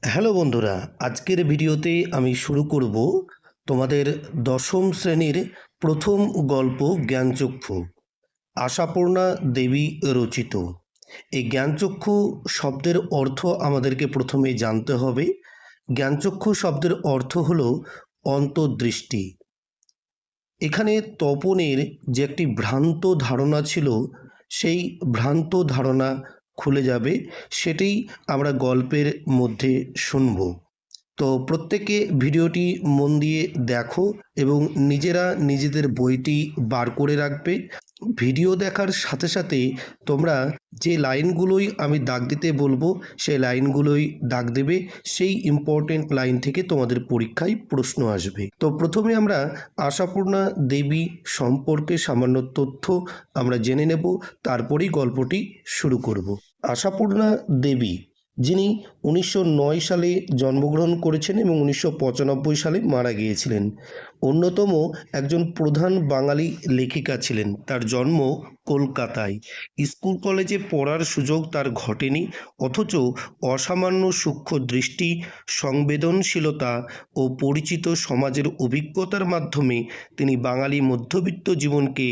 Hello বন্ধুরা, আজকের ভিডিওতে আমি শুরু করব তোমাদের দশম শ্রেণীর প্রথম গল্প জ্ঞানচক্ষু, আশাপূর্ণা দেবী রচিত। এই জ্ঞানচক্ষু শব্দের অর্থ আমাদেরকে প্রথমে জানতে হবে। জ্ঞানচক্ষু শব্দের অর্থ হলো অন্তর্দৃষ্টি। এখানে তপনের যে একটি ভ্রান্ত ধারণা ছিল, সেই ভ্রান্ত ধারণা খুলে যাবে, সেটাই আমরা গল্পের মধ্যে শুনব। তো প্রত্যেকে ভিডিওটি মন দিয়ে দেখো এবং নিজেরা নিজেদের বইটি বার করে রাখবে। ভিডিও দেখার সাথে সাথে তোমরা যে লাইনগুলোই আমি দাগ দিতে বলবো সেই লাইনগুলোই দাগ দেবে। সেই ইম্পর্টেন্ট লাইন থেকে তোমাদের পরীক্ষায় প্রশ্ন আসবে। তো প্রথমে আমরা আশাপূর্ণা দেবী সম্পর্কে সামান্য তথ্য আমরা জেনে নেব, তারপরেই গল্পটি শুরু করব। আশাপূর্ণা দেবী, যিনি 1909 সালে জন্মগ্রহণ করেছেন এবং 1995 সালে মারা গিয়েছিলেন, অন্যতম একজন প্রধান বাঙালি লেখিকা ছিলেন। তার জন্ম কলকাতায়। স্কুল কলেজে পড়ার সুযোগ তার ঘটেনি, অথচ অসামান্য সূক্ষ্ম দৃষ্টি, সংবেদনশীলতা ও পরিচিত সমাজের অভিজ্ঞতার মাধ্যমে তিনি বাঙালি মধ্যবিত্ত জীবনকে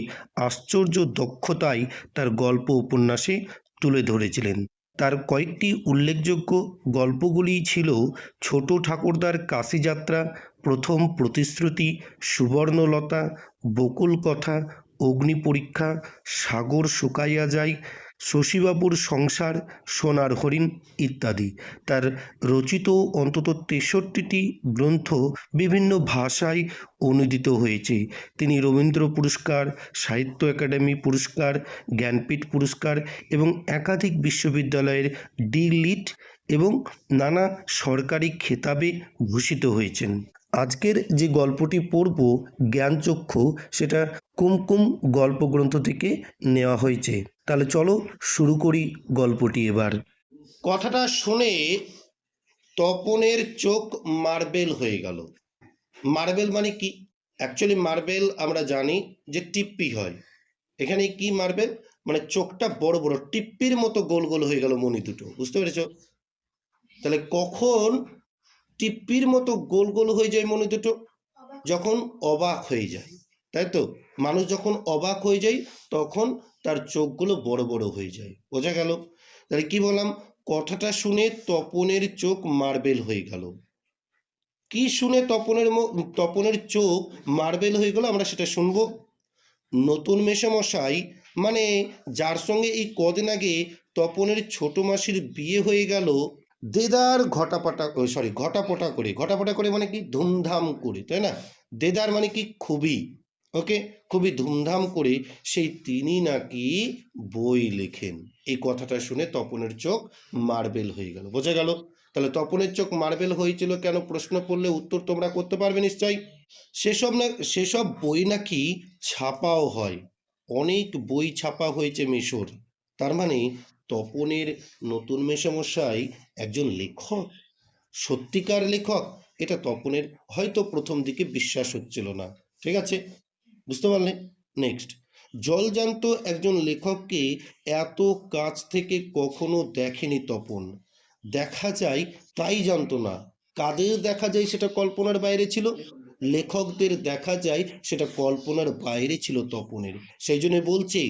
আশ্চর্য দক্ষতায় তার গল্প উপন্যাসে তুলে ধরেছিলেন। তার কয়েকটি উল্লেখযোগ্য গল্পগুলি ছিল ছোট ঠাকুরদার কাশিযাত্রা, প্রথম প্রতিশ্রুতি, সুবর্ণলতা, বকুল কথা, অগ্নিপরীক্ষা, সাগর শুকাইয়া যায়, শশীবাবুর সংসার, সোনার হরিণ ইত্যাদি। তার রচিত অন্তত 63টি গ্রন্থ বিভিন্ন ভাষায় অনুদিত হয়েছে। তিনি রবীন্দ্র পুরস্কার, সাহিত্য একাডেমি পুরস্কার, জ্ঞানপীঠ পুরস্কার এবং একাধিক বিশ্ববিদ্যালয়ের ডি.লিট এবং নানা সরকারি খেতাবে ভূষিত হয়েছেন। আজকের যে গল্পটি পড়ব জ্ঞানচক্ষু, সেটা কুমকুম গল্পগ্রন্থ থেকে নেওয়া হয়েছে। তাহলে চলো শুরু করি গল্পটি এবার। কথাটা শুনে তপনের চোখ মার্বেল হয়ে গেল। মার্বেল মানে কি? অ্যাকচুয়ালি মার্বেল আমরা জানি যে টিপ্পি হয়। এখানে কি মার্বেল মানে চোখটা বড় বড় টিপ্পির মতো গোল গোল হয়ে গেল মনি দুটো, বুঝতে পেরেছ? তাহলে কখন টিপ্পির মতো গোল গোল হয়ে যায় মনি দুটো? যখন অবাক হয়ে যায়, তাই তো? মানুষ যখন অবাক হয়ে যায় তখন তার চোখগুলো বড় বড় হয়ে যায়। বোঝা গেল? তাহলে কি বললাম? কথাটা শুনে তপনের চোখ মার্বেল হয়ে গেল। কি শুনে তপনের চোখ মার্বেল হয়ে গেল আমরা সেটা শুনবো। নতুন মেসোমশাই, মানে যার সঙ্গে এই কদিন আগে তপনের ছোট মাসির বিয়ে হয়ে গেল, দেদার ঘটাপটা করে মানে কি ধুমধাম করে, তাই না? দেদার মানে কি খুবই, ওকে, খুবই ধুমধাম করে সেই তিনি নাকি বই লেখেন। এই কথাটা শুনে তপনের চোখ মার্বেল হয়ে গেল। বোঝা গেল? তাহলে তপনের চোখ মার্বেল হয়েছিল কেন? প্রশ্ন করলে উত্তর তোমরা করতে পারবে নিশ্চয়ই। সেসব বই নাকি ছাপাও হয়। অনেক বই ছাপা হয়েছে মিশর। তার মানে তপনের নতুন মেসোমশাই একজন লেখক, সত্যিকার লেখক। এটা তপনের হয়তো প্রথম দিকে বিশ্বাস হচ্ছিল না। ঠিক আছে, বুঝতে পারলে? নেক্সট, জলজান্ত একজন লেখককে এত কাছ থেকে কখনো দেখেনি তপন। দেখা যায় তাই জানতো না। কাদের দেখা যায় সেটা কল্পনার বাইরে ছিল, লেখকদের দেখা যায় সেটা কল্পনার বাইরে ছিল তপনের। সেই জন্য বলছে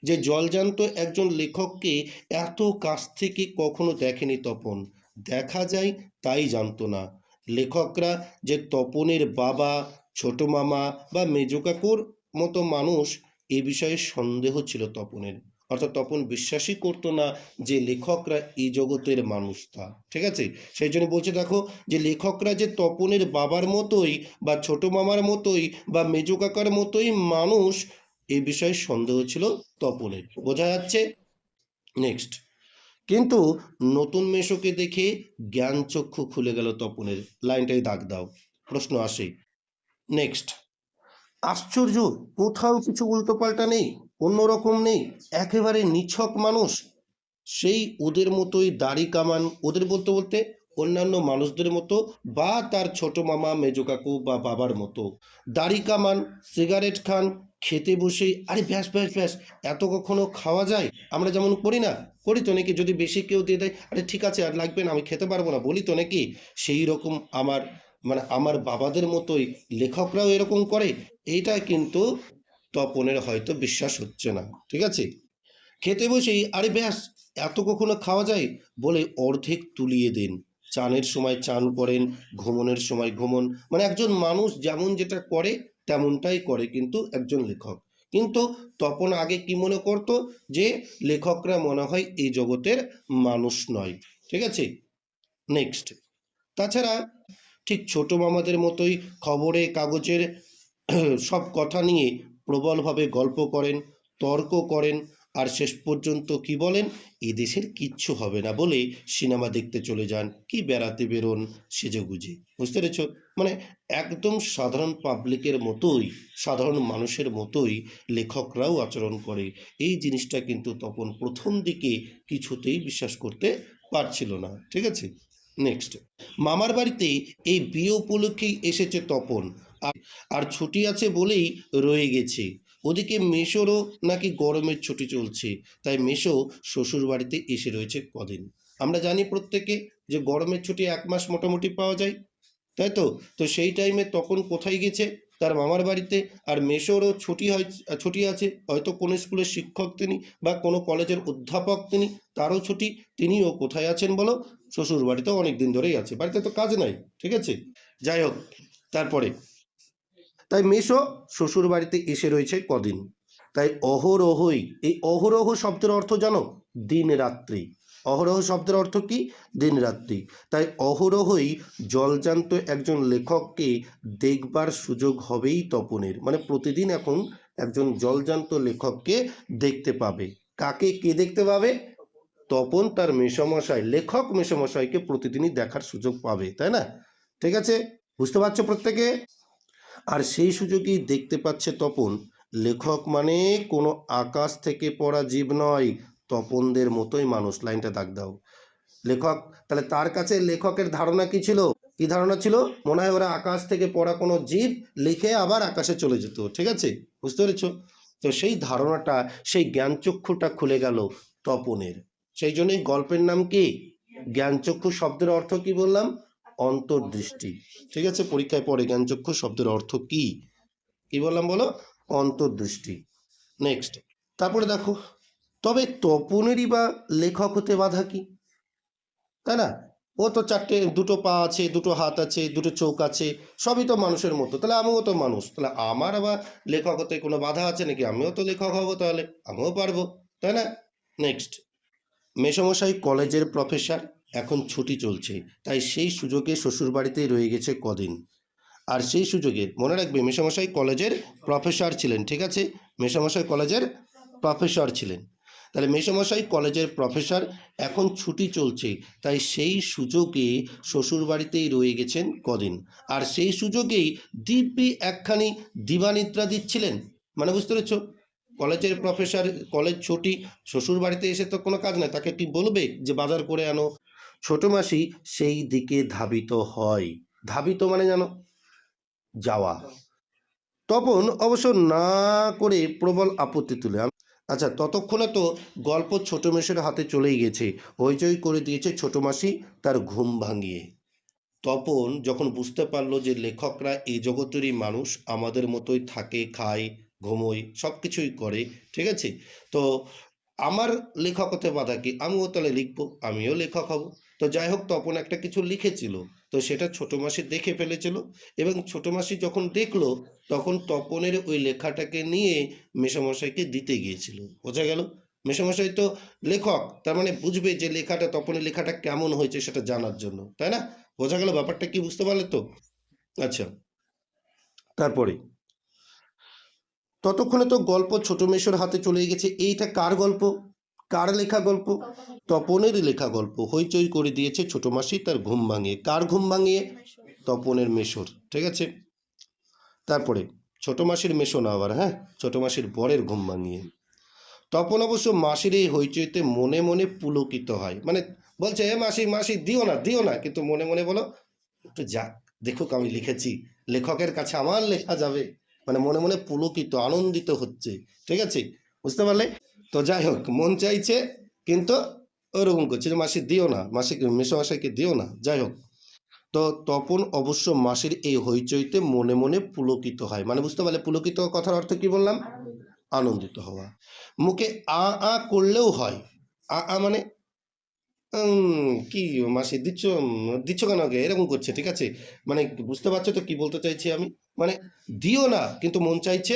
যে জলজান্ত একজন লেখককে এত কাছ থেকে কখনো দেখেনি তপন। দেখা যায় তাই জানতো না। লেখকরা যে তপনের বাবা, ছোট মামা বা মেজো কাকুর মতো মানুষ, এ বিষয়ে সন্দেহ ছিল তপনের। অর্থাৎ তপন বিশ্বাসই করতো না যে লেখকরা এই জগতের মানুষ তা। ঠিক আছে, সেই জন্য বলছে দেখো যে লেখকরা যে তপনের বাবার মতোই বা ছোট মামার মতোই বা মেজো কাকার মতোই মানুষ, এই বিষয়ে সন্দেহ ছিল তপনের। বোঝা যাচ্ছে? নেক্সট, কিন্তু নতুন মেশোকে দেখে জ্ঞান চক্ষু খুলে গেল তপনের। লাইনটাই দাগ দাও, প্রশ্ন আসে। নেক্সট, আশ্চর্য, কোথাও কিছু উল্টোপাল্টা নেই, অন্যরকম নেই, একেবারে নিছক মানুষ। সেই ওদের মতোই দাড়ি কামান, ওদের বলতে বলতে অন্যান্য মানুষদের মতো বা তার ছোট মামা মেজো কাকু বা বাবার মতো দাড়ি কামান, সিগারেট খান, খেতে বসেই আরে ব্যাস ব্যাস ব্যাস, এত কখনো খাওয়া যায়? আমরা যেমন করি না, করি তো নাকি? যদি বেশি কেউ দিয়ে দেয়, আরে ঠিক আছে আর লাগবে না, আমি খেতে পারবো না, বলি তো নাকি? সেই রকম আমার বাবাদের মতোই লেখকরাও এরকম করে। এইটা কিন্তু তপনের হয়তো বিশ্বাস হচ্ছে না, ঠিক আছে? খেতে বসেই আরে ব্যাস, এত কখনো খাওয়া যায় বলে অর্ধেক তুলিয়ে দেন। চানের সময় চান করেন, ঘুমনের সময় ঘুমন, মানে একজন মানুষ যেমন যেটা করে তেমনটাই করে কিন্তু একজন লেখক। কিন্তু তপন আগে কি মনে করতো, যে লেখকরা মনে হয় এই জগতের মানুষ নয়, ঠিক আছে? নেক্সট, তাছাড়া ঠিক ছোট মামাদের মতোই খবরে কাগজের সব কথা নিয়ে প্রবলভাবে গল্প করেন, তর্ক করেন, আর শেষ পর্যন্ত কি বলেন, এদেশের কিচ্ছু হবে না বলে সিনেমা দেখতে চলে যান, কি বেড়াতে বেরোন সেজেগুজে। বুঝতে পেরেছ? মানে একদম সাধারণ পাবলিকের মতোই, সাধারণ মানুষের মতোই লেখকরাও আচরণ করে। এই জিনিসটা কিন্তু তখন প্রথম দিকে কিছুতেই বিশ্বাস করতে পারছিল না, ঠিক আছে? নেক্সট, মামার বাড়িতে এই বিয়ে উপলক্ষেই এসেছে তপন, আর ছুটি আছে বলেই রয়ে গেছে। ওদিকে মেশোরও নাকি গরমের ছুটি চলছে, তাই মেশো শ্বশুর বাড়িতে এসে রয়েছে কদিন। আমরা জানি প্রত্যেকে যে গরমের ছুটি 1 মাস মোটামুটি পাওয়া যায়, তাই তো? তো সেই টাইমে তখন কোথায় গেছে, তার মামার বাড়িতে। আর মেশোরও ছুটি হয়, ছুটি আছে, হয়তো কোনো স্কুলের শিক্ষক তিনি বা কোনো কলেজের অধ্যাপক তিনি, তারও ছুটি, তিনিও কোথায় আছেন বলো? শ্বশুর বাড়িতে অনেক দিন ধরেই আছে, বাড়িতে তো কাজ নাই, ঠিক আছে? যাই হোক, তারপরে তাই মেশো শ্বশুর বাড়িতে এসে রয়েছে কদিন, তাই অহরহই, এই অহরহ শব্দের অর্থ জানো? দিন রাত্রি। অহরহ শব্দের অর্থ কি? দিন রাত্রি। তাই অহরহই জলজান্ত একজন লেখককে দেখবার সুযোগ হবেই তপনের, মানে প্রতিদিন এখন একজন জলজান্ত লেখককে দেখতে পাবে। কাকে কে দেখতে পাবে? তপন তার মেসমশাই, লেখক মেসমশাইকে প্রতিদিনই দেখার সুযোগ পাবে, তাই না? ঠিক আছে, বুঝতে পারছো প্রত্যেকে? আর সেই সুযোগেই দেখতে পাচ্ছে তপন, লেখক মানে কোনো আকাশ থেকে পড়া জীব নয়, তপনদের মতোই মানুষ। লাইনটা দাগ দাও। লেখক, তাহলে তার কাছে লেখকের ধারণা কি ছিল? কি ধারণা ছিল? মনে হয় ওরা আকাশ থেকে পড়া কোনো জীব, লিখে আবার আকাশে চলে যেত, ঠিক আছে? বুঝতে পেরেছ? তো সেই ধারণাটা, সেই জ্ঞানচক্ষুটা খুলে গেল তপনের। সেই জন্যই গল্পের নাম কি? জ্ঞানচক্ষু শব্দের অর্থ কি বললাম? অন্তর্দৃষ্টি। ঠিক আছে, পরীক্ষায় পড়ে জ্ঞানচক্ষু শব্দের অর্থ কি কি বললাম বলো? অন্তর্দৃষ্টি। নেক্সট, তারপরে দেখো, তবে তপনেরই বা লেখক হতে বাধা কি? তাই না? ও তো চারটে, দুটো পা আছে, দুটো হাত আছে, দুটো চোখ আছে, সবই তো মানুষের মতো, তাহলে আমিও তো মানুষ, তাহলে আমার আবার লেখক হতে কোনো বাধা আছে নাকি? আমিও তো লেখক হব, তাহলে আমিও পারবো, তাই না? নেক্সট, মেসমশাই কলেজের প্রফেসর, এখন ছুটি চলছে, তাই সেই সুযোগে শ্বশুরবাড়িতেই রয়ে গেছে কদিন। আর সেই সুযোগে মনে রাখবে, মেসমশাই কলেজের প্রফেসর ছিলেন, ঠিক আছে? মেসমশাই কলেজের প্রফেসর ছিলেন। তাহলে মেসমশাই কলেজের প্রফেসর, এখন ছুটি চলছে, তাই সেই সুযোগে শ্বশুরবাড়িতেই রয়ে গেছেন কদিন। আর সেই সুযোগেই দিব্যি একখানি দিবানিদ্রা দিচ্ছিলেন, মানে বুঝতে পেরেছ? কলেজের প্রফেসর, কলেজ ছুটি, শ্বশুর বাড়িতে এসে তো কোনো কাজ নাই, তাকে কি বলবে যে বাজার করে আনো? ছোট মাসি সেই দিকে ধাবিত হয়। ধাবিত মানে জানো? যাওয়া। তপন অবশ্য না করে প্রবল আপত্তি তুলে। আচ্ছা, ততক্ষণে তো গল্প ছোট মেশের হাতে চলেই গেছে, হইচই করে দিয়েছে ছোট মাসি তার ঘুম ভাঙিয়ে। তপন যখন বুঝতে পারলো যে লেখকরা এই জগতেরই মানুষ, আমাদের মতোই থাকে, খায়, ঘুমোয়, সব কিছুই করে, ঠিক আছে? তো আমার লেখক হতে বাধা কি? আমিও তাহলে লিখবো, আমিও লেখক হব। তো যাই হোক, তপন একটা কিছু লিখেছিল, তো সেটা ছোট মাসি দেখে ফেলেছিল, এবং ছোট মাসি যখন দেখলো, তখন তপনের ওই লেখাটাকে নিয়ে মেসমশাইকে দিতে গিয়েছিল। বোঝা গেল? মেসমশাই তো লেখক, তার মানে বুঝবে যে লেখাটা, তপনের লেখাটা কেমন হয়েছে সেটা জানার জন্য, তাই না? বোঝা গেল ব্যাপারটা কি? বুঝতে পারলে তো? আচ্ছা, তারপরে ততক্ষণে তো গল্প ছোট মেশোর হাতে চলে গেছে। এইটা কার গল্প? কার লেখা গল্প? তপনের লেখা গল্প হইচই করে দিয়েছে ছোট মাসি তার ঘুম ভাঙিয়ে। কার ঘুম ভাঙিয়ে? তপনের মেশোর, ঠিক আছে? তারপরে ছোট মাসির মেশো না আবার, হ্যাঁ, ছোট মাসির বরের ঘুম ভাঙিয়ে। তপন অবশ্য মাসির এই হইচইতে মনে মনে পুলকিত হয়, মানে বলছে, এ মাসি মাসি দিও না দিও না, কিন্তু মনে মনে বলো, একটু যাক, দেখুক আমি লিখেছি, লেখকের কাছে আমার লেখা যাবে, মানে মনে মনে পুলকিত আনন্দিত হচ্ছে, ঠিক আছে, বুঝতে পারলে? তো যাই হোক, মন চাইছে কিন্তু ওরকম করছে যে মাসি দিও না, মাসি মেসোমশাইকে দিও না। যাই হোক, তো তপন অবশ্য মাসির এই হইচইতে মনে মনে পুলকিত হয়। মানে বুঝতে পারলে পুলকিত কথার অর্থ কি বললাম? আনন্দিত হওয়া। মুখে আ আ করলেও হয়। আ মানে কি মাসি দিচ্ছ, দিচ্ছ কেন আগে এরকম করছে, ঠিক আছে, মানে বুঝতে পারছো তো কি বলতে চাইছি আমি? মানে দিও না কিন্তু মন চাইছে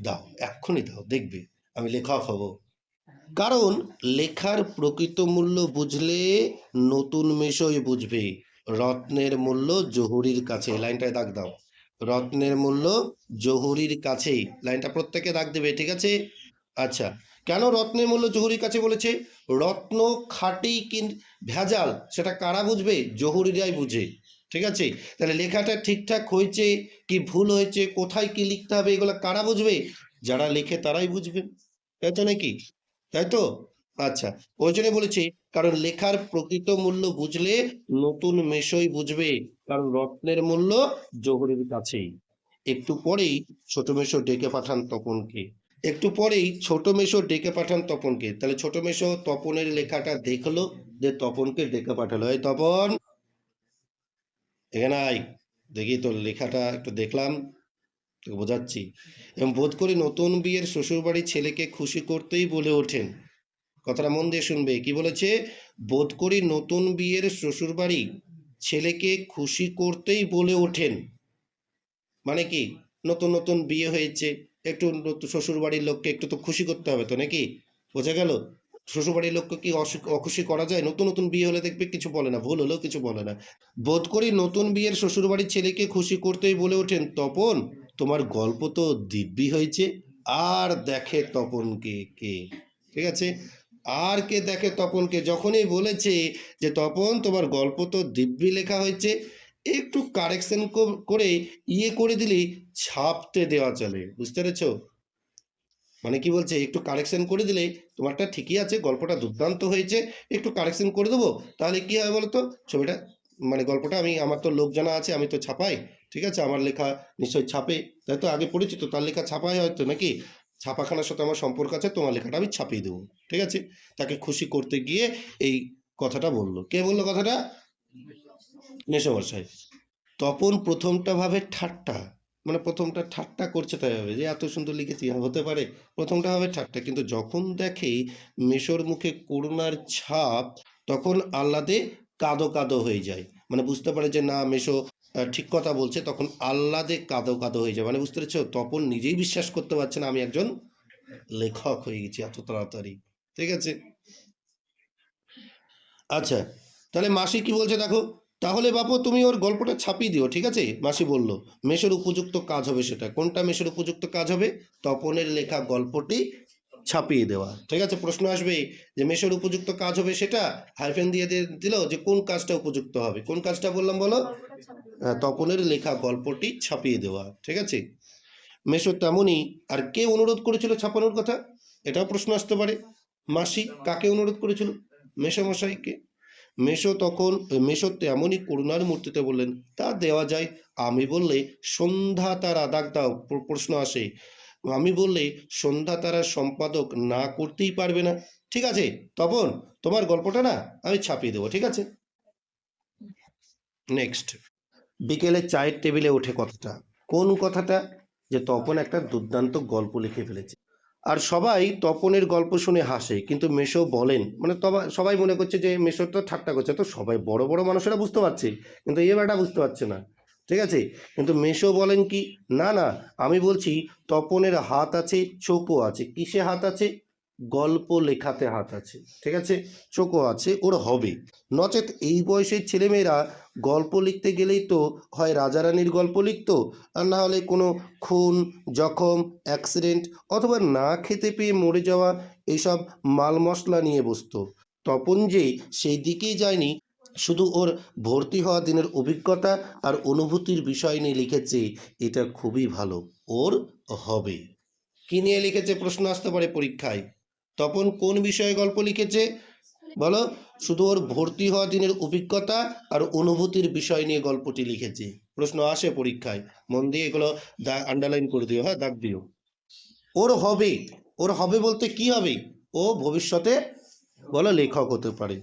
দাও, এক্ষুনি দাও, দেখবে আমি লেখক হব। কারণ লেখার প্রকৃত মূল্য বুঝলে নতুন মেশোই বুঝবে। রত্নের মূল্য জহুরির কাছে, লাইনটায় দাগ দাও। রত্নের মূল্য জহুরির কাছেই, লাইনটা প্রত্যেকে দাগ দেবে, ঠিক আছে? আচ্ছা, কেন রত্নের মূল্য জহুরির কাছে বলেছে? রত্ন খাঁটি কি ভেজাল সেটা কারা বুঝবে? জহুরিরাই বুঝে, ঠিক আছে? তাহলে লেখাটা ঠিকঠাক হয়েছে কি ভুল হয়েছে, কোথায় কি লিখতে হবে, এগুলো কারা বুঝবে? যারা লেখে তারাই বুঝবে, তাই তো নাকি? তাই তো? আচ্ছা, ওই জন্য বলেছি, কারণ লেখার প্রকৃত মূল্য বুঝলে নতুন মেশোই বুঝবে, কারণ রত্নের মূল্য জহুরির কাছেই। একটু পরেই ছোট মেশো ডেকে পাঠান তপনকে। একটু পরেই ছোট মেশো ডেকে পাঠান তপনকে। তাহলে ছোট মেশো তপনের লেখাটা দেখলো, যে তপনকে ডেকে পাঠালো, এই তপন এখানে আয়, দেখি তোর লেখাটা একটু দেখলাম, তোকে বোঝাচ্ছি। এবং বোধ করি নতুন বিয়ের শ্বশুরবাড়ির ছেলেকে খুশি করতেই বলে ওঠেন। কথাটা মন দিয়ে শুনবে, কি বলেছে? বোধ করি নতুন বিয়ের শ্বশুরবাড়ি ছেলেকে খুশি করতেই বলে ওঠেন। মানে কি? নতুন নতুন বিয়ে হয়েছে, একটু শ্বশুর বাড়ির লোককে একটু তো খুশি করতে হবে তো নাকি? বোঝা গেল? শ্বশুর বাড়ির লোককে কি অখুশি করা যায়? নতুন নতুন বিয়ে হলে দেখবে কিছু বলে না, ভুল হলেও কিছু বলে না। বোধ করি নতুন বিয়ের শ্বশুর বাড়ির ছেলেকে খুশি করতেই বলে ওঠেন, তপন তোমার গল্প তো দিব্যি হয়েছে। আর দেখে তপনকে কে? ঠিক আছে, আর কে দেখে তপনকে? যখনই বলেছে যে তপন তোমার গল্প তো দিব্যি লেখা হয়েছে, একটু কারেকশন করে ইয়ে করে দিলেই ছাপতে দেওয়া চলে, বুঝতে পেরেছ? মানে কি বলছে, একটু কারেকশন করে দিলে তোমারটা ঠিকই আছে, গল্পটা দুর্দান্ত হয়েছে, একটু কারেকশন করে দেবো, তাহলে কি হয় বলো তো, ছবিটা মানে গল্পটা আমি, আমার তো লোক জানা আছে, আমি তো ছাপাই, ঠিক আছে, আমার লেখা নিশ্চয়ই ছাপে, তাই তো? আগে পরিচিত, তার লেখা ছাপাই হয়তো নাকি? ছাপাখানার সাথে আমার সম্পর্ক আছে, তোমার লেখাটা আমি ছাপিয়ে দেবো, ঠিক আছে? তাকে খুশি করতে গিয়ে এই কথাটা বললো। কে বললো কথাটা? মেসোমশাই। তপন প্রথমটা ভাবে ঠাট্টা, মানে প্রথমটা ঠাট্টা করছে, তাই ভাবে যে এত সুন্দর লিখেছি, হতে পারে, প্রথমটা ভাবে ঠাট্টা, কিন্তু যখন দেখে মেশোর মুখে করুণার ছাপ, তখন আহ্লাদে কাঁদো কাঁদো হয়ে যায়। মানে বুঝতে পারে যে না, মেশো ঠিক কথা বলছে, তখন আহ্লাদে কাঁদো কাঁদো হয়ে যায়। মানে বুঝতে পেরেছো? তপন নিজেই বিশ্বাস করতে পারছে না, আমি একজন লেখক হয়ে গেছি এত তাড়াতাড়ি, ঠিক আছে? আচ্ছা, তাহলে মাসি কি বলছে দেখো, তাহলে বাপু তুমি ওর গল্পটা ছাপিয়ে দিও, ঠিক আছে? মাসি বলল মেশোর উপযুক্ত কাজ হবে সেটা। কোনটা মেশোর উপযুক্ত কাজ হবে? তপনের লেখা গল্পটি ছাপিয়ে দেওয়া, ঠিক আছে? প্রশ্ন আসবে যে মেশোর উপযুক্ত কাজ হবে সেটা, হাইফেন দিয়ে দিল যে কোন কাজটা উপযুক্ত হবে, কোন কাজটা বললাম বলো? তপনের লেখা গল্পটি ছাপিয়ে দেওয়া, ঠিক আছে? মেশো তেমনই। আর কে অনুরোধ করেছিল ছাপানোর কথা, এটাও প্রশ্ন আসতে পারে। মাসি কাকে অনুরোধ করেছিল? মেসোমশাইকে। মেসো তেমনই করুণার মূর্তিতে বললেন, তা দেওয়া যায়। আমি বললে সন্ধ্যা তারা, দাগ দাও, প্রশ্ন আসে, আমি বললে সন্ধ্যা তারার সম্পাদক না করতেই পারবে না। ঠিক আছে তপন, তোমার গল্পটা না আমি ছাপিয়ে দেবো, ঠিক আছে? নেক্সট, বিকেলে চায়ের টেবিলে ওঠে কথাটা। কোন কথাটা? যে তপন একটা দুর্দান্ত গল্প লিখে ফেলেছে। আর সবাই তপনের গল্প শুনে হাসে, কিন্তু মেশো বলেন, মানে সবাই মনে করছে যে মেশো তো ঠাট্টা করছে, তো সবাই বড় বড় মানুষেরা বুঝতে পারছে, কিন্তু এ বেটা বুঝতে পারছে না, ঠিক আছে? কিন্তু মেশো বলেন কি, না না, আমি বলছি তপনের হাত আছে, চোখও আছে। কিসে হাত আছে? গল্প লেখাতে হাত আছে, ঠিক আছে, চোখও আছে, ওর হবে। নচেত এই বয়সের ছেলেমেয়েরা গল্প লিখতে গেলেই তো হয় রাজারানির গল্প লিখতো, আর না হলে কোনো খুন, জখম, অ্যাক্সিডেন্ট, অথবা না খেতে পেয়ে মরে যাওয়া এইসব মাল মশলা নিয়ে বসতো। তপন যে সেই দিকেই যায়নি, শুধু ওর ভর্তি হওয়া দিনের অভিজ্ঞতা আর অনুভূতির বিষয় নিয়ে লিখেছে, এটা খুবই ভালো, ওর হবে। কি নিয়ে লিখেছে প্রশ্ন আসতে পারে পরীক্ষায়, তপন কোন বিষয়ে গল্প লিখেছে? বলো। শুধু ওর ভর্তি হওয়া দিনের অভিজ্ঞতা আর অনুভূতির বিষয় নিয়ে গল্পটি লিখেছে। প্রশ্ন আসে পরীক্ষায়, মন দিয়ে এগুলো আন্ডারলাইন করে দিও, হ্যাঁ, দাগ দিও। ওর হবে, ওর হবে বলতে কি হবে? ও ভবিষ্যতে বলো লেখক হতে পারে।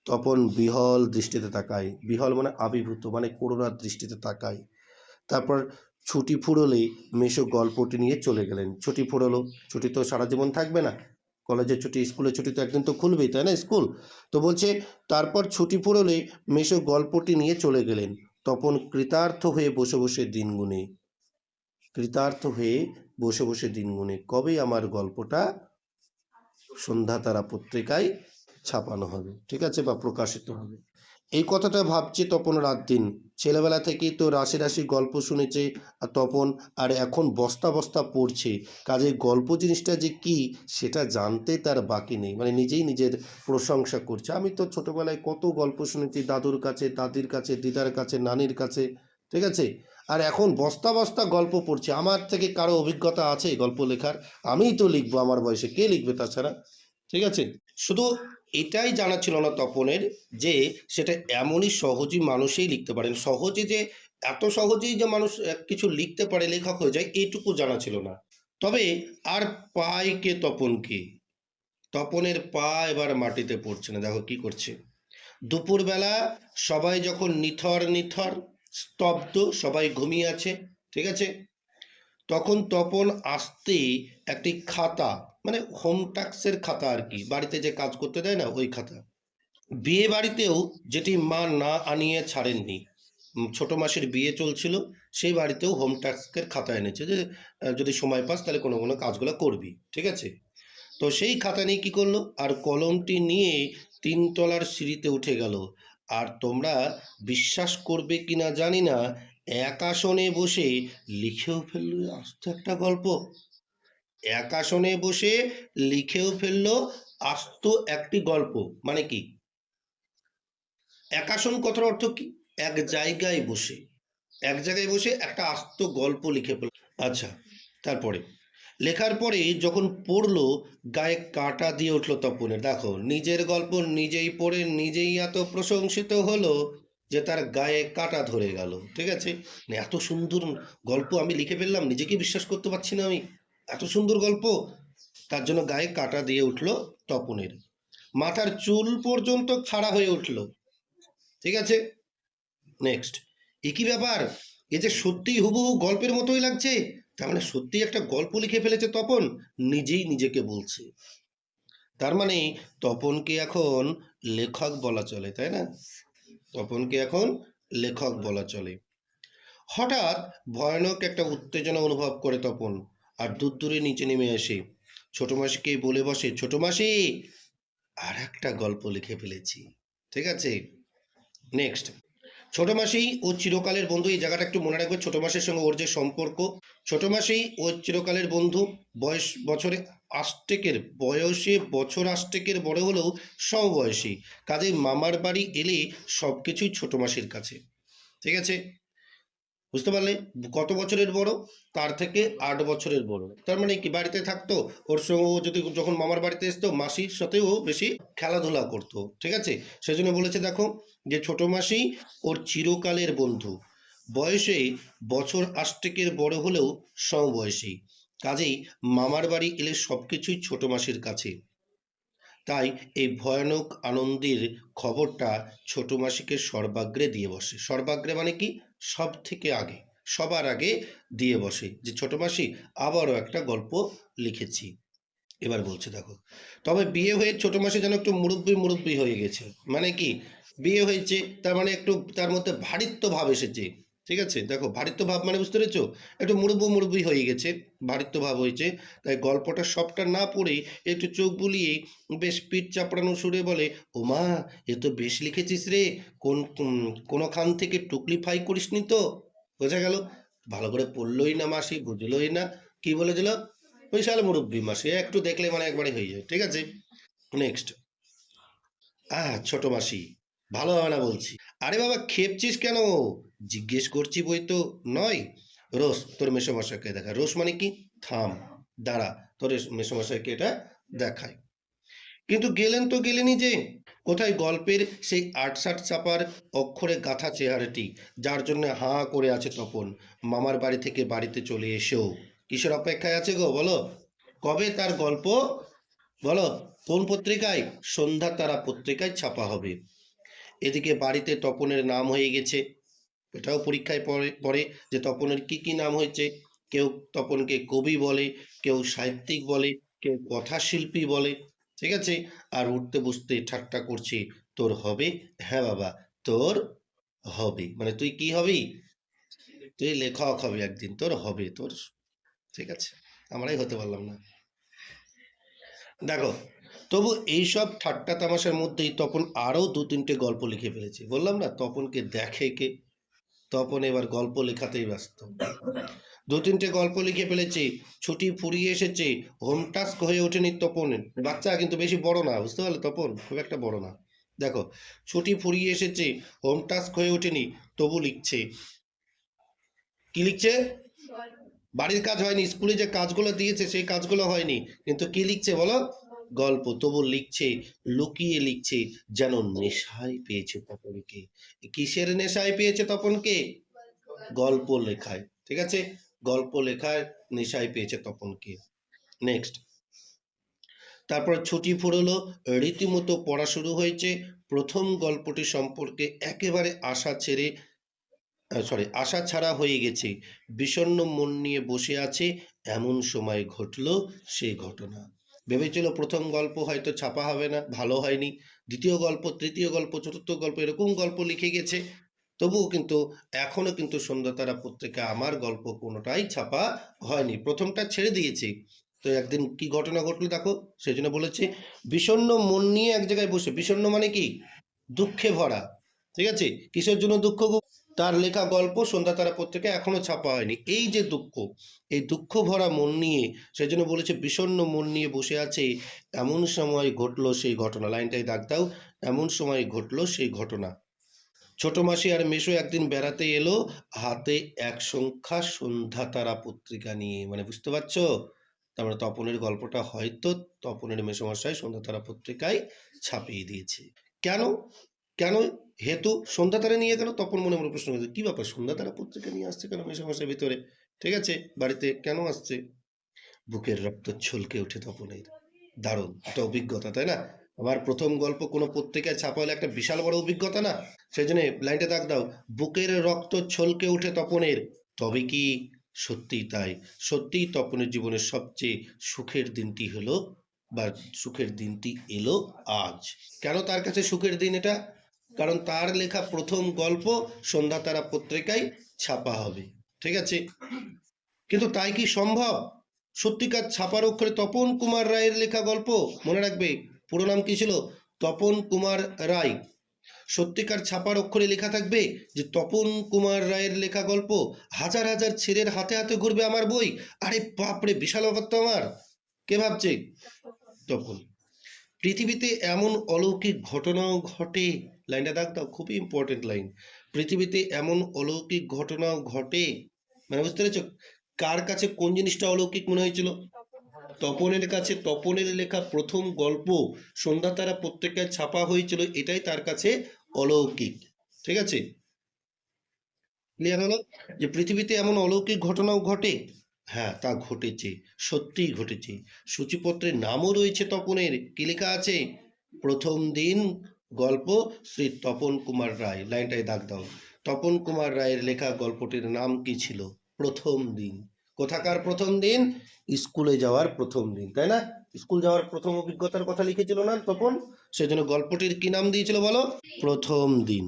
তপন বিহল দৃষ্টিতে তাকায়, বিহল মানে আবির্ভূত, মানে করুণার দৃষ্টিতে তাকায়। তারপর ছুটি ফুরোলে মেশো গল্পটি নিয়ে চলে গেলেন। ছুটি ফুরোলো, ছুটি তো সারা জীবন থাকবে না, কলেজের ছুটি, স্কুলের ছুটি তো একদিন তো খুলবেই, তাই না, স্কুল। তো বলছে তারপর ছুটি ফুরোলে মেশো গল্পটি নিয়ে চলে গেলেন। তপন কৃতার্থ হয়ে বসে বসে দিন গুনে, কৃতার্থ হয়ে বসে বসে দিন গুনে কবে আমার গল্পটা সন্ধ্যা তারা পত্রিকায় ছাপানো হবে, ঠিক আছে, বা প্রকাশিত হবে। এই কথাটা ভাবছে তপন রাত দিন। ছেলেবেলা থেকেই তো রাশি রাশি গল্প শুনেছে আর তপন, আর এখন বস্তা বস্তা পড়ছে। কাজে গল্প জিনিসটা যে কি সেটা জানতে তার বাকি নেই, মানে নিজেই নিজের প্রশংসা করছে। আমি তো ছোটবেলায় কত গল্প শুনেছি, দাদুর কাছে, দাদির কাছে, দিদার কাছে, নানির কাছে, ঠিক আছে, আর এখন বস্তা বস্তা গল্প পড়ছে। আমার থেকে কারো অভিজ্ঞতা আছে গল্প লেখার? আমিই তো লিখবো আমার বয়সে, কে লিখবে তাছাড়া, ঠিক আছে। শুধু এটাই জানা ছিল না তপনের, যে সেটা এমনই সহজেই মানুষই লিখতে পারেন, সহজে যে এত সহজেই যে মানুষ কিছু লিখতে পারে, লেখক হয়ে যায়, এইটুকু জানা ছিল না। তবে আর পায় কে তপনকে? তপনের পা এবার মাটিতে পড়ছে না, দেখো কি করছে। দুপুরবেলা সবাই যখন নিথর নিথর স্তব্ধ, সবাই ঘুমিয়ে আছে, ঠিক আছে, তখন তপন আসতে একটি খাতা, মানে হোম ট্যাক্সের খাতা আর কি, বাড়িতে যে কাজ করতে দেয় না, ওই খাতা। বিয়ে বাড়িতেও যেটি মা না আনিয়ে ছাড়েননি, ছোট মাসের বিয়ে চলছিল, সেই বাড়িতেও হোম ট্যাক্সের খাতা এনেছে, যে যদি সময় পাস তাহলে কোনো কোনো কাজগুলো করবি, ঠিক আছে। তো সেই খাতা নিয়ে কি করলো, আর কলমটি নিয়ে 3 তলার সিঁড়িতে উঠে গেল। আর তোমরা বিশ্বাস করবে কিনা জানি না, এক আসনে বসে লিখেও ফেললো আস্ত একটা গল্প। এক আসনে বসে লিখেও ফেললো আস্ত একটি গল্প। মানে কি এক আসন, কথার অর্থ কি? এক জায়গায় বসে, এক জায়গায় বসে একটা আস্ত গল্প লিখে ফেলল। আচ্ছা, তারপরে লেখার পরে যখন পড়লো, গায়ে কাঁটা দিয়ে উঠলো তপনের। দেখো, নিজের গল্প নিজেই পড়ে নিজেই এত প্রশংসিত হলো যে তার গায়ে কাঁটা ধরে গেল, ঠিক আছে। মানে এত সুন্দর গল্প আমি লিখে ফেললাম, নিজেকে বিশ্বাস করতে পারছি না আমি, এত সুন্দর গল্প। তার জন্য গায়ে কাঁটা দিয়ে উঠলো তপনের, মাথার চুল পর্যন্ত খাড়া হয়ে উঠলো, ঠিক আছে। নেক্সট, এ কি ব্যাপার, এ যে সত্যিই হুবহু গল্পের মতোই লাগছে, তার মানে সত্যি একটা গল্প লিখে ফেলেছে তপন, নিজেই নিজেকে বলছে। তার মানে তপনকে এখন লেখক বলা চলে, তাই না? তপনকে এখন লেখক বলা চলে। হঠাৎ ভয়ানক একটা উত্তেজনা অনুভব করে তপন, আর দূর দূরে নিচে নেমে আসে, ছোট মাসিকে বলে বসে, ছোট মাসি, আর একটা গল্প লিখে ফেলেছি, ঠিক আছে। নেক্সট, ছোট মাসি ও চিরকালের বন্ধু, এই জায়গাটা একটু মনে রাখবে, ছোট মাসির সঙ্গে ওর যে সম্পর্ক। ছোট মাসি ও চিরকালের বন্ধু, বয়স বছরে আষ্টেকের, বয়সে বছর আষ্টেকের বড় হলেও সমবয়সী, কাজে মামার বাড়ি এলে সব কিছুই ছোট মাসির কাছে, ঠিক আছে। বুঝতে পারলে? কত বছরের বড়? তার থেকে 8 বছরের বড়। তার মানে কি বাড়িতে থাকতো, ওর সঙ্গে ও যদি যখন মামার বাড়িতে আসতো মাসির সাথেও বেশি খেলাধুলা করতো, ঠিক আছে। সেজন্য বলেছে দেখো, যে ছোট মাসি ওর চিরকালের বন্ধু, বয়সে বছর আষ্টেকের বড় হলেও সমবয়সী, কাজেই মামার বাড়ি এলে সবকিছুই ছোট মাসির কাছে। তাই এই ভয়ানক আনন্দের খবরটা ছোট মাসিকে সর্বাগ্রে দিয়ে বসে। সর্বাগ্রে মানে কি? সব থেকে আগে, সবার আগে দিয়ে বসে, যে ছোট মাসি আবারও একটা গল্প লিখেছি। এবার বলছে দেখো, তবে বিয়ে হয়ে ছোট মাসি যেন একটু মুরব্বি মুরব্বি হয়ে গেছে। মানে কি, বিয়ে হয়েছে তার মানে একটু তার মধ্যে ভারিত্ব ভাব এসেছে, ঠিক আছে। দেখো, ভারিত্ব ভাব মানে বুঝতে পেরেছো, একটু মুরব্বি মুরব্বি হয়ে গেছে, ভারিত্ব ভাব হয়েছে। তাই গল্পটা সবটা না পড়ে একটু চোখ বুলিয়ে বেশ পিঠ চাপড়ানো সুরে বলে, ও মা, এ তো বেশ লিখেছিস রে, কোনোখান থেকে টুকলি ফাই করিসনি তো? বোঝা গেল, ভালো করে পড়লোই না মাসি, বুঝলোই না, কি বলে দিল, বিশাল মুরব্বী মাসি, একটু দেখলে মানে একবারে হয়ে যায়, ঠিক আছে। নেক্সট, ছোট মাসি, ভালো হবে না বলছি। আরে বাবা, খেপছিস কেন? জিজ্ঞেস করছি বই তো নয়। রোজ তোর মেসোমশাইকে দেখা, রোজ মানে কি, থাম, দাঁড়া, তোর মেসোমশাইকে এটা দেখায়। কিন্তু গেলেন তো গেলেনই যে, কোথায় গল্পের সেই আটসাট চাপার অক্ষরে গাঁথা চেহারাটি, যার জন্য হাঁ করে আছে তপন মামার বাড়ি থেকে বাড়িতে চলে এসেও? কিসের অপেক্ষায় আছে গো বলো? কবে তার গল্প বলো? কোন পত্রিকায়? সন্ধ্যা তারা পত্রিকায় ছাপা হবে। এদিকে বাড়িতে তপনের নাম হয়ে গেছে, এটাও পরীক্ষায় পড়ে পড়ে যে তপনের কি কি নাম হয়েছে। কেউ তপনকে কবি বলে, কেউ সাহিত্যিক বলে, কেউ কথাশিল্পী বলে, ঠিক আছে। আর উঠতে বসতে ঠাট্টা করছে, তোর হবে? হ্যাঁ বাবা, তোর হবে, মানে তুই কি হবি? তুই লেখক হবি একদিন, তোর হবে, তোর, ঠিক আছে। আমরাই হতে পারলাম না, দেখো। তবু এইসব ঠাট্টা তামাশার মধ্যেই তপন আরো দু তিনটে গল্প লিখে ফেলেছে। বললাম না, তপনকে দেখে কে? তপন এবার গল্প লেখাতেই ব্যস্ত। দু তিনটে গল্প লিখে ফেলেছে, ছুটি ফুরিয়ে এসেছে, হোম টাস্ক হয়ে ওঠেনি তপনের। বাচ্চা কিন্তু বেশি বড় না, বুঝতে পারলে? তপন খুব একটা বড় না। দেখো, ছুটি ফুরিয়ে এসেছে, হোম টাস্ক হয়ে ওঠেনি, তবু লিখছে। কি লিখছে? বাড়ির কাজ হয়নি, স্কুলে যে কাজগুলো দিয়েছে সেই কাজগুলো হয়নি, কিন্তু কি লিখছে বলো? গল্প। তবু লিখছে, লুকিয়ে লিখছে, যেন নেশায় পেয়েছে তপনকে। কিসের নেশায় পেয়েছে তপনকে? গল্প লেখায়, ঠিক আছে। গল্প লেখায় নেশায় পেয়েছে তপনকে। নেক্সট, তারপর ছুটি ফুরলো, রীতিমতো পড়া শুরু হয়েছে। প্রথম গল্পটি সম্পর্কে একেবারে আশা ছাড়া হয়ে গেছে। বিষণ্ণ মন নিয়ে বসে আছে, এমন সময় ঘটল সেই ঘটনা। ভেবেছিল প্রথম গল্প হয়তো ছাপা হবে না, ভালো হয়নি, দ্বিতীয় গল্প, তৃতীয় গল্প, চতুর্থ গল্প, এরকম গল্প লিখে গেছে। তবুও কিন্তু এখনো কিন্তু সন্ধ্যাতারা পত্রিকা আমার গল্প কোনোটাই ছাপা হয়নি, প্রথমটা ছেড়ে দিয়েছি। তো একদিন কি ঘটনা ঘটলো দেখো, সেই জন্য বলেছি বিষণ্ণ মন নিয়ে এক জায়গায় বসে। বিষণ্ণ মানে কি? দুঃখে ভরা, ঠিক আছে। কিসের জন্য দুঃখ? তার লেখা গল্প সন্ধ্যাতারা পত্রিকায় এখনো ছাপা হয়নি। এই যে দুঃখ, এই দুঃখ ভরা মন নিয়ে, সেই জন্য বলেছে বিষণ্ণ মন নিয়ে বসে আছে, এমন সময় ঘটলো সেই ঘটনা। লাইনটাই দাগ দাও, এমন সময় ঘটলো সেই ঘটনা। ছোট মাসি আর মেশো একদিন বেড়াতে এলো, হাতে এক সংখ্যা সন্ধ্যাতারা পত্রিকা নিয়ে। মানে বুঝতে পারছো? তার মানে তপনের গল্পটা হয়তো তপনের মেসোমশাই সন্ধ্যাতারা পত্রিকায় ছাপিয়ে দিয়েছে। কেন? কেন? হেতু সন্ধ্যাতারা নিয়ে গেল। তপন মনে মনে প্রশ্ন করেছে, কি ব্যাপার, সন্ধ্যাতারা পত্রিকা নিয়ে আসছে কেন মেসোমশাই ভিতরে? ঠিক আছে, বাড়িতে কেন আসছে? বুকের রক্ত ছলকে ওঠে তপনের। দারুণ একটা অভিজ্ঞতা, তাই না? আমার প্রথম গল্প কোনো পত্রিকায় ছাপা হলে একটা বিশাল বড় অভিজ্ঞতা না? সেই জন্য লাইনটা দাগ দাও, বুকের রক্ত ছলকে ওঠে তপনের। তবে কি সত্যিই তাই? সত্যিই তপনের জীবনের সবচেয়ে সুখের দিনটি হলো, বা সুখের দিনটি এলো আজ। কেন তার কাছে সুখের দিন এটা? কারণ তার লেখা প্রথম গল্প সন্ধ্যাতারা পত্রিকায় ছাপা হবে, ঠিক আছে। কিন্তু তাই কি সম্ভব? সত্যিকার ছাপার অক্ষরে তপন কুমার রায়ের লেখা গল্প, মনে রাখবে পুরো নাম কি ছিল? তপন কুমার রায়। সত্যিকার ছাপার অক্ষরে লেখা থাকবে যে তপন কুমার রায়ের লেখা গল্প। হাজার হাজার ছেলের হাতে হাতে ঘুরবে আমার বই। আরে বাপরে, বিশাল ব্যাপার তো আমার। কে ভাবছে? তপন। পৃথিবীতে এমন অলৌকিক ঘটনাও ঘটে। লাইনটা দাগ দাও, খুবই ইম্পর্টেন্ট লাইন। পৃথিবীতে এমন অলৌকিক ঘটনাও ঘটে, মানে বুঝতে পেরেছ? কার কাছে কোন জিনিসটা অলৌকিক মনে হয়েছিল? তপনের কাছে তপনের লেখা প্রথম গল্প সন্ধ্যাতারা পত্রিকায় ছাপা হয়েছিল, এটাই তার কাছে অলৌকিক, ঠিক আছে। ক্লিয়ার হলো যে পৃথিবীতে এমন অলৌকিক ঘটনাও ঘটে? হ্যাঁ, তা ঘটেছে, সত্যিই ঘটেছে। সূচিপত্রের নামও রয়েছে তপনের। কি লেখা আছে? প্রথম দিন গল্প, শ্রী তপন কুমার রায়। লাইনটায় দাগ দাও, তপন কুমার রায়ের লেখা গল্পটির নাম কি ছিল? প্রথম দিন। কোথাকার প্রথম দিন? স্কুলে যাওয়ার প্রথম দিন, তাই না? স্কুল যাওয়ার প্রথম অভিজ্ঞতার কথা লিখেছিল না তপন? সেজন্য গল্পটির কি নাম দিয়েছিল বলো? প্রথম দিন।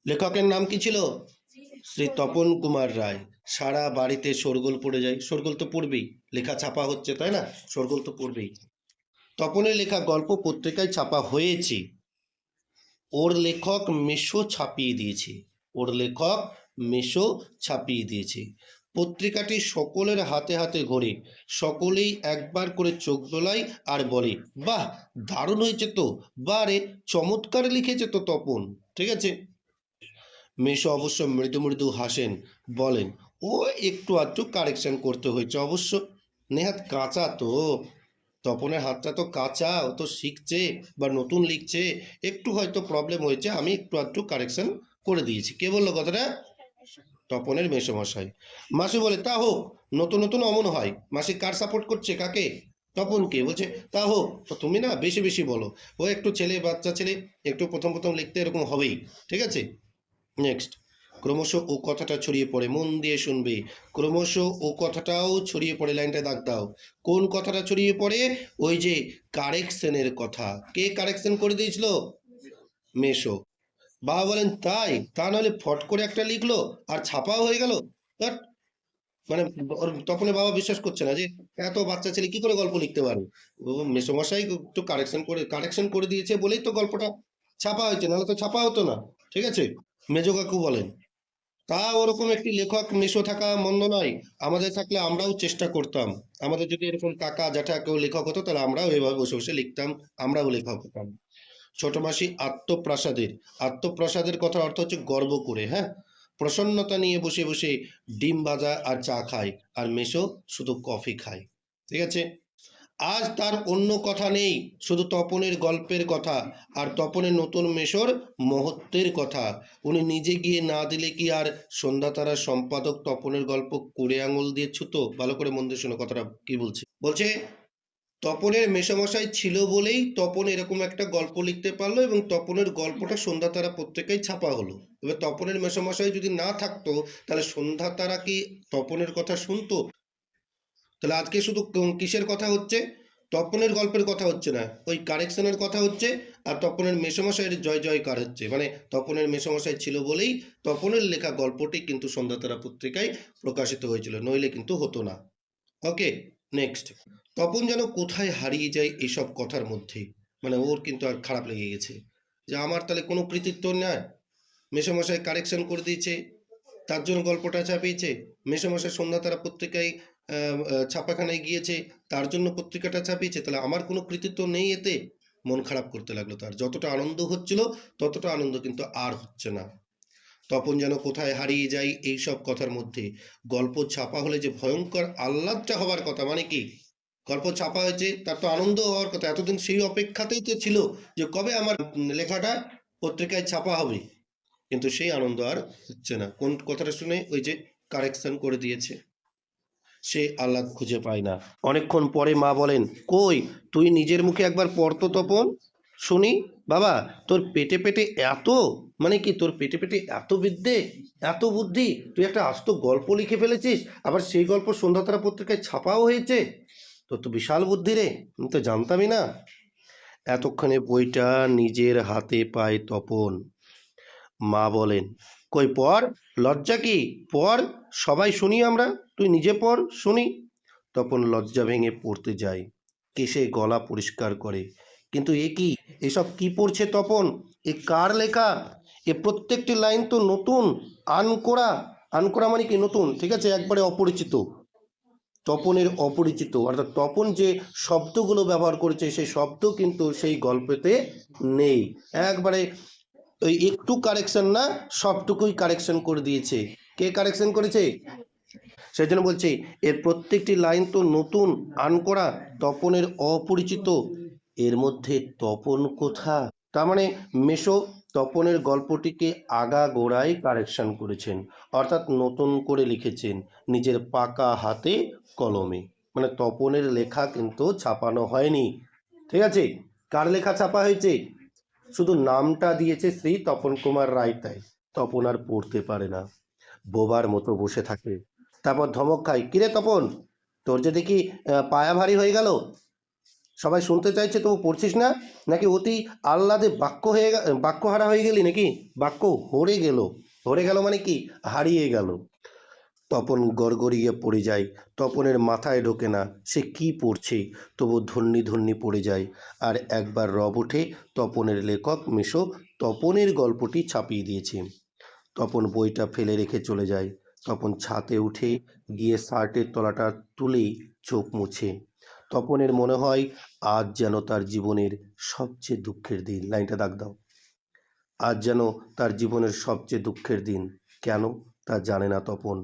লেখকের নাম কি ছিল? শ্রী তপন কুমার রায়। সারা বাড়িতে শোরগোল পড়ে যায়। শোরগোল তো পড়বেই, লেখা ছাপা হচ্ছে, তাই না? শোরগোল তো পড়বেই। তপনের লেখা গল্প পত্রিকায় ছাপা হয়েছে, ওর লেখক মেশো ছাপিয়ে দিয়েছে। ওর লেখক মেশো ছাপিয়ে দিয়েছে। পত্রিকাটি সকলের হাতে হাতে ঘোরে, সকলেই একবার করে চোখ দোলায় আর বলে, বাহ, দারুণ হয়েছে তো, বারে চমৎকার লিখেছে তো তপন, ঠিক আছে। মেশো অবশ্য মৃদু মৃদু হাসেন, বলেন, ও একটু আধটু কারেকশন করতে হয়েছে অবশ্য, নেহাত কাঁচা তো, তপনের হাতটা তো কাঁচা, ও তো শিখছে বা নতুন লিখছে, একটু হয়তো প্রবলেম হয়েছে, আমি একটু আধটু কারেকশন করে দিয়েছি। কে বললো কথাটা? তপনের মেসোমশাই। মাসি বলে তা হোক, নতুন নতুন অমন হয়। মাসি কার সাপোর্ট করছে, কাকে? তপনকে। বলছে তা হোক, তো তুমি না বেশি বেশি বলো, ও একটু ছেলে, বাচ্চা ছেলে, একটু প্রথম প্রথম লিখতে এরকম হবেই, ঠিক আছে। নেক্সট। ক্রমশ ও কথাটা ছড়িয়ে পড়ে, মন দিয়ে শুনবে। ক্রমশ ও কথাটাও ছড়িয়ে পড়ে, লাইনটা দাগ দাও। কোন কথাটা ছড়িয়ে পড়ে? ওই যে কারেকশনের কথা। কে কারেকশন করে দিয়েছিল? মেশো। বাবা বলেন তাই? তা নাহলে ফট করে একটা লিখলো আর ছাপাও হয়ে গেল। ধ্যাৎ, মানে ওর তপনের বাবা বিশ্বাস করছে না যে এত বাচ্চা ছেলে কি করে গল্প লিখতে পারে। ও মেসোমশাই একটু কারেকশন করে দিয়েছে বলেই তো গল্পটা ছাপা হয়েছে, নাহলে তো ছাপা হতো না, ঠিক আছে। মেজো কাকু বলেন তা ওরকম একটি লেখক মেশো থাকা মন্দ নয়। আমাদের থাকলে আমরাও চেষ্টা করতাম। আমাদের যদি এরকম কাকা জ্যাঠা কেউ লেখক হতো তাহলে আমরাও এভাবে বসে বসে লিখতাম, আমরাও লেখক হতাম। ছোট মাসি আত্মপ্রসাদের কথার অর্থ হচ্ছে গর্ব করে, হ্যাঁ। প্রসন্নতা নিয়ে বসে বসে ডিম ভাজা আর চা খায়, আর মেশো শুধু কফি খায়, ঠিক আছে। আজ তার অন্য কথা নেই, শুধু তপনের গল্পের কথা, আর তপনের নতুন মেশোর মহত্বের কথা। উনি নিজে গিয়ে না দিলে কি আর সন্ধ্যা তারা সম্পাদক তপনের গল্প কুড়ে আঙুল দিয়ে ছুতো? ভালো করে মন দিয়ে শোনো কথাটা কি বলছে। বলছে তপনের মেসোমশাই ছিল বলেই তপন এরকম একটা গল্প লিখতে পারলো, এবং তপনের গল্পটা সন্ধ্যা তারা পত্রিকায় ছাপা হলো। এবার তপনের মেসোমশাই যদি না থাকতো তাহলে সন্ধ্যা তারা কি তপনের কথা শুনতো? তাহলে আজকে শুধু কিসের কথা হচ্ছে? তপনের গল্পের কথা হচ্ছে না, ওই কারেকশনের কথা হচ্ছে। আর তপনের মেসোমশাইয়ের জয় জয়কার হচ্ছে, মানে তপনের মেসোমশাই ছিল বলেই তপনের লেখা গল্পটি কিন্তু সন্ধ্যাতারা পত্রিকায় প্রকাশিত হয়েছিল, নইলে কিন্তু হতো না। ওকে। নেক্সট। তপন যেন কোথায় হারিয়ে যায় এইসব কথার মধ্যে, মানে ওর কিন্তু আর খারাপ লেগে গেছে যে আমার তাহলে কোনো কৃতিত্ব নয়। মেসোমশাই কারেকশন করে দিয়েছে, তার জন্য গল্পটা ছাপিয়েছে। মেসোমশাই সন্ধ্যা তারা পত্রিকায় ছাপাখানায় গিয়েছে, তার জন্য পত্রিকাটা ছাপিয়েছে, তাহলে আমার কোনো কৃতিত্ব নেই এতে। মন খারাপ করতে লাগলো তার। যতটা আনন্দ হচ্ছিল ততটা আনন্দ কিন্তু আর হচ্ছে না। তপন যেন কোথায় হারিয়ে যায় এইসব কথার মধ্যে। গল্প ছাপা হলে যে ভয়ঙ্কর আহ্লাদটা হবার কথা, মানে কি, গল্প ছাপা হয়েছে তার তো আনন্দ হওয়ার কথা, এতদিন সেই অপেক্ষাতেই তো ছিল যে কবে আমার লেখাটা পত্রিকায় ছাপা হবে। কিন্তু সেই আনন্দ আর হচ্ছে না। কোন কথাটা শুনে? ওই যে কারেকশন করে দিয়েছে, সে আহ্লাদ খুঁজে পায় না। অনেকক্ষণ পরে মা বলেন কই, তুই নিজের মুখে একবার পড় তো তপন, শুনি। বাবা, তোর পেটে পেটে এত, মানে কি তোর পেটে পেটে এত বিদ্যে, এত বুদ্ধি, তুই একটা আস্ত গল্প লিখে ফেলেছিস, আবার সেই গল্প সন্ধ্যাতারা পত্রিকায় ছাপাও হয়েছে। তোর তো বিশাল বুদ্ধি রে, আমি তো জানতামই না। এতক্ষণে বইটা নিজের হাতে পায় তপন। মা বলেন কই পড়, লজ্জা কি, পড়, সবাই শুনি আমরা, তুই নিজে পড় শুনি। তপন লজ্জা ভেঙে পড়তে যায়, কেশে গলা পরিষ্কার করে। কিন্তু এ কি, এসব কি পড়ছে তপন? এ কার লেখা? এ প্রত্যেকটি লাইন তো নতুন, আনকোড়া। আনকোড়া মানে কি নতুন, ঠিক আছে, একবারে অপরিচিত। তপনের অপরিচিত, অর্থাৎ তপন যে শব্দগুলো ব্যবহার করেছে সেই শব্দ কিন্তু সেই গল্পেতে নেই। একবারে ওই একটু কারেকশন না, সবটুকুই কারেকশন করে দিয়েছে। কে কারেকশন করেছে? সেই জন্য বলছি এর প্রত্যেকটি লাইন তো নতুন, আনকোড়া, তপনের অপরিচিত। এর মধ্যে তপন কোথা? তার মানে মেশো তপনের গল্পটিকে আগাগোড়াই কারেকশন করেছেন, অর্থাৎ নতুন করে লিখেছেন নিজের পাকা হাতে কলমে। মানে তপনের লেখা কিন্তু ছাপানো হয়নি, ঠিক আছে। কার লেখা ছাপা হয়েছে? শুধু নামটা দিয়েছে শ্রী তপন কুমার রায়, তাই তপন আর পড়তে পারে না, বোবার মতো বসে থাকে। তারপর ধমক খায়, কিরে তপন, তোর যে দেখি পায়া ভারী হয়ে গেল, সবাই শুনতে চাইছে তবু পড়ছিস না, নাকি অতি আহ্লাদে বাক্যহারা হয়ে গেলি নাকি? বাক্য হরে গেল মানে কি, হারিয়ে গেল। তপন গড়গড়িয়ে পড়ে যায়, তপনের মাথায় ঢোকে না সে কি পড়ছে, তবু ধন্যি ধন্যি পড়ে যায়। আর একবার রব ওঠে, তপনের লেখক মেশো তপনের গল্পটি ছাপিয়ে দিয়েছে। তপন বইটা ফেলে রেখে চলে যায়। তপন ছাতে উঠে গিয়ে শার্টের তলাটা তুলেই চোখ মুছে। তপনের মনে হয় আজ যেন তার জীবনের সবচেয়ে দুঃখের দিন। লাইনটা দাগ দাও। আজ যেন তার জীবনের সবচেয়ে দুঃখের দিন। কেন তা জানে না তপন,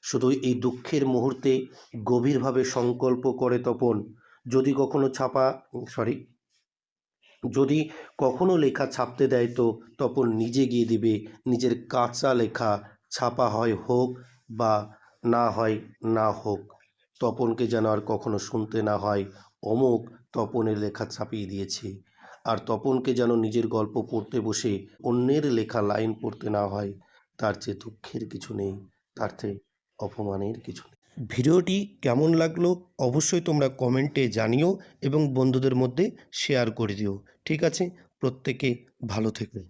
শুধু এই দুঃখের মুহূর্তে গভীরভাবে সংকল্প করে তপন, যদি কখনো যদি কখনো লেখা ছাপতে দেয় তো তপন নিজে গিয়ে দিবে। নিজের কাঁচা লেখা ছাপা হয় হোক বা না হয় না হোক, তপনকে যেন আর কখনো শুনতে না হয় অমুক তপনের লেখা ছাপিয়ে দিয়েছে। আর তপনকে যেন নিজের গল্প পড়তে বসে অন্যের লেখা লাইন পড়তে না হয়। তার চেয়ে দুঃখের কিছু নেই, তার চেয়ে অপমানের কিছু নেই। ভিডিওটি কেমন লাগলো অবশ্যই তোমরা কমেন্টে জানিও এবং বন্ধুদের মধ্যে শেয়ার করে দিও। ঠিক আছে, প্রত্যেকে ভালো থেকো।